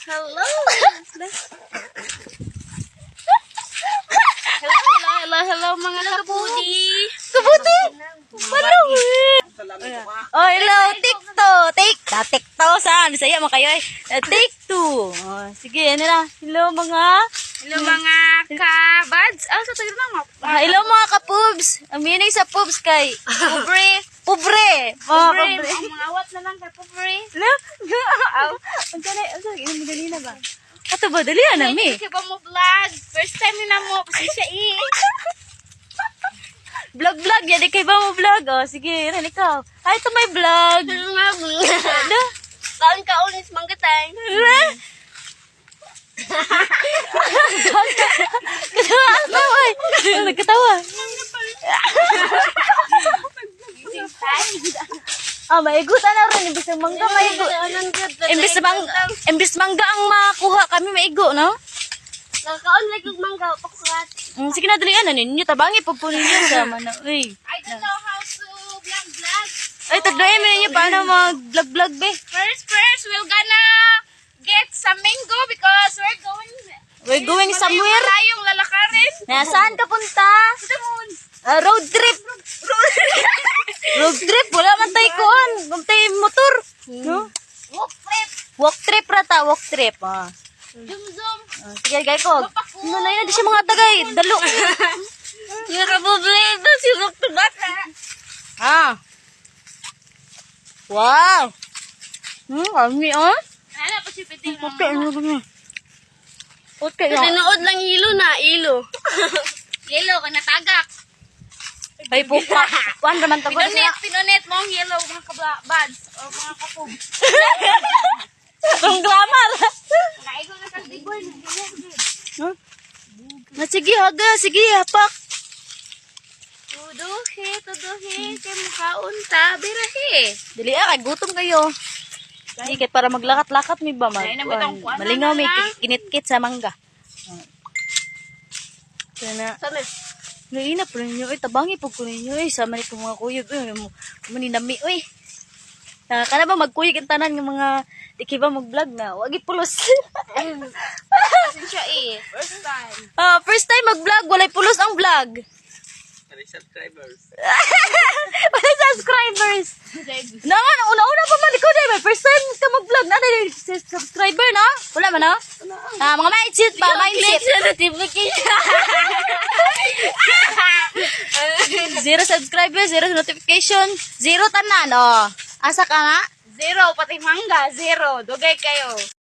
Hello. Hello mga kabudi. Kabuti! Hello! Oh, hello, tikto saan? Bisaya mo kayo eh. Take two. Oh, sige, ano na. Hello mga Kabads. Sa tayo na hello mga kapubs. Ang meaning sa pubs kay Pobre. Ang mga awat na lang kay pobre. Hello? Ang dali na ba? Ato ba, dali na mi. Kasi ba mo vlog? First time na mo. Pasensya Vlog, yan. Di kayo ba mo vlog? Oh, sige, rin ikaw. Ay, ito may vlog. Ano? Kaon ka ulis manggatay. Katawa, ay. Nagkatawa. Maigutan na rin. Imbis ng mangga, maigo. Imbis mangga ang makuha kami, maigo, no? Nakaon like yung mangga. Pakukat. Sige na, dali ano ninyo. Tabangi, pagpunin nyo sa mana. Uy. I don't know how to vlog. Ay, tagdayan mo ninyo. Paano mag-vlog, be? First, we're gonna get some mango because We're going somewhere. Malayong lalakarin. Nasaan ka punta? Road trip. Road trip. Wala man tayo kuhan. Wala tayo motor. No? Walk trip rata. Walk trip. Zoom. Sige, gaya ko. Ano na yun? Di siya mga tagay. Dalo. Yung rabublado. Sinok to bata. Wow. Kami, Ano pa si Piting? Okay, ano ba niya? Okay, Tinood lang ilo na. Ilo ka natagak. Ay, pupa. Kuhan naman tagod siya. Pinonet mo ang yellow mga kabads o mga kapog. Ang glamour. Naigo na sa digoy. Sige, haga. Sige, hapak. Tuduhi. Kay mukhaon ta. Birahe. Dili kay gutom kayo. Sige, para maglakat-lakat mi ba? Malingaw may kinitkit sa mangga. Sana. Nainap rin nyo. Tabangi po ko ninyo. Sama ni mga kuyog. Maninami. Kana ba magkuyog ang tanan ng mga dikiba mag-vlog na? Wagi pulos. Pasensya First time. First time mag-vlog. Walay pulos ang vlog. Walay subscribers. Naman, una-una pa man. Ikaw dahil, first time ka mag-vlog na. Subscriber na? Wala man na? Mga mindset pa, mindset. Zero subscribers, zero notification, zero tanan. Asa ka nga? 0, pati mangga. 0. Dugay kayo.